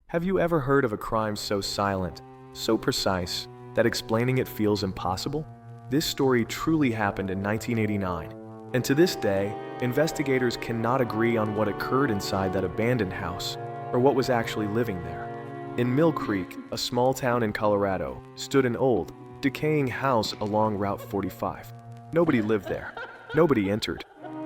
Have you ever heard of a crime so silent, so precise, that explaining it feels impossible? This story truly happened in 1989, and to this day, investigators cannot agree on what occurred inside that abandoned house or what was actually living there. In Mill Creek, a small town in Colorado, stood an old, decaying house along Route 45. Nobody lived there. Nobody entered.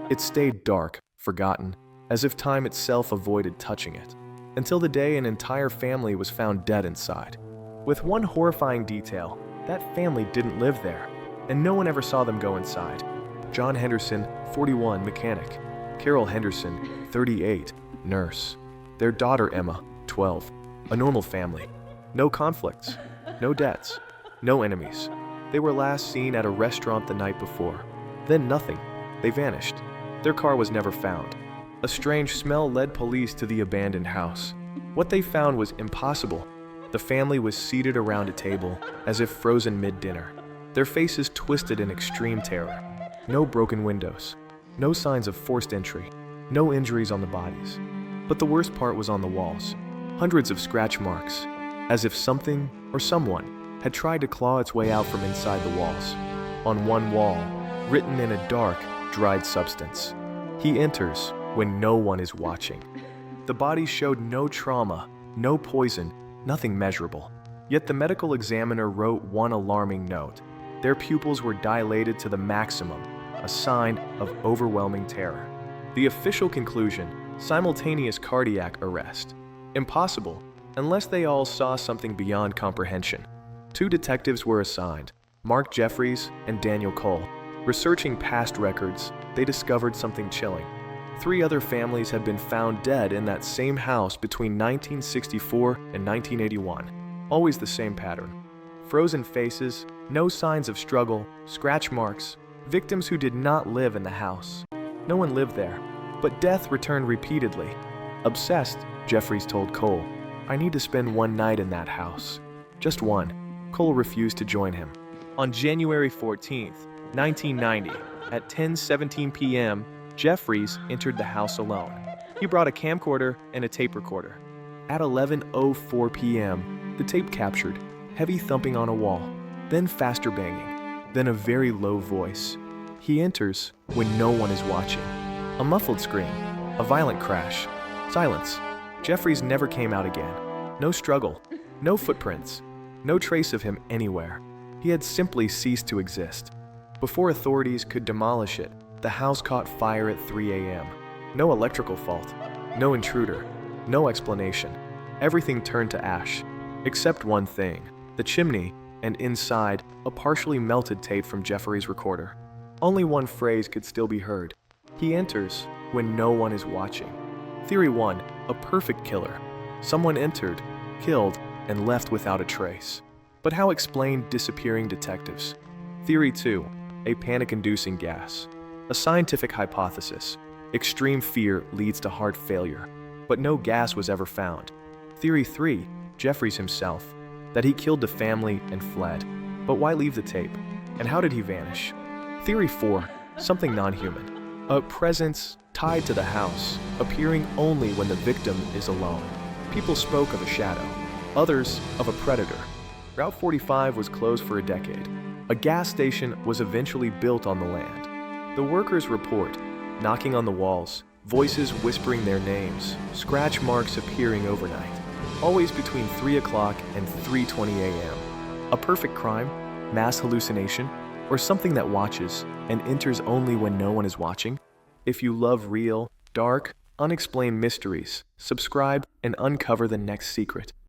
It stayed dark, forgotten, as if time itself avoided touching it, until the day an entire family was found dead inside. With one horrifying detail, that family didn't live there, and no one ever saw them go inside. John Henderson, 41, mechanic. Carol Henderson, 38, nurse. Their daughter Emma, 12. A normal family. No conflicts, no debts, no enemies. They were last seen at a restaurant the night before. Then nothing. They vanished. Their car was never found. A strange smell led police to the abandoned house. What they found was impossible. The family was seated around a table, as if frozen mid-dinner, their faces twisted in extreme terror. No broken windows, no signs of forced entry, no injuries on the bodies. But the worst part was on the walls. Hundreds of scratch marks, as if something or someone had tried to claw its way out from inside the walls. On one wall, written in a dark, dried substance, "He enters when no one is watching." The body showed no trauma, no poison, nothing measurable. Yet the medical examiner wrote one alarming note. Their pupils were dilated to the maximum, a sign of overwhelming terror. The official conclusion: simultaneous cardiac arrest. Impossible, unless they all saw something beyond comprehension. Two detectives were assigned, Mark Jeffries and Daniel Cole. Researching past records, they discovered something chilling. 3 other families had been found dead in that same house between 1964 and 1981. Always the same pattern. Frozen faces, no signs of struggle, scratch marks, victims who did not live in the house. No one lived there, but death returned repeatedly. Obsessed, Jeffries told Cole, "I need to spend one night in that house." Just one. Cole refused to join him. On January 14th, 1990, at 10:17 p.m., Jeffries entered the house alone. He brought a camcorder and a tape recorder. At 11:04 p.m., the tape captured heavy thumping on a wall, then faster banging, then a very low voice. He enters when no one is watching. A muffled scream, a violent crash, silence. Jeffries never came out again. No struggle, no footprints, no trace of him anywhere. He had simply ceased to exist. Before authorities could demolish it, the house caught fire at 3 a.m. No electrical fault, no intruder, no explanation. Everything turned to ash, except one thing: the chimney, and inside, a partially melted tape from Jeffries' recorder. Only one phrase could still be heard: "He enters when no one is watching." Theory 1, a perfect killer. Someone entered, killed, and left without a trace. But how explain disappearing detectives? Theory 2, a panic-inducing gas. A scientific hypothesis. Extreme fear leads to heart failure, but no gas was ever found. Theory 3, Jeffries himself, that he killed the family and fled. But why leave the tape? And how did he vanish? Theory 4, something non-human. A presence tied to the house, appearing only when the victim is alone. People spoke of a shadow, others of a predator. Route 45 was closed for a decade. A gas station was eventually built on the land. The workers report knocking on the walls, voices whispering their names, scratch marks appearing overnight, always between 3 o'clock and 3:20 a.m. A perfect crime, mass hallucination, or something that watches and enters only when no one is watching? If you love real, dark, unexplained mysteries, subscribe and uncover the next secret.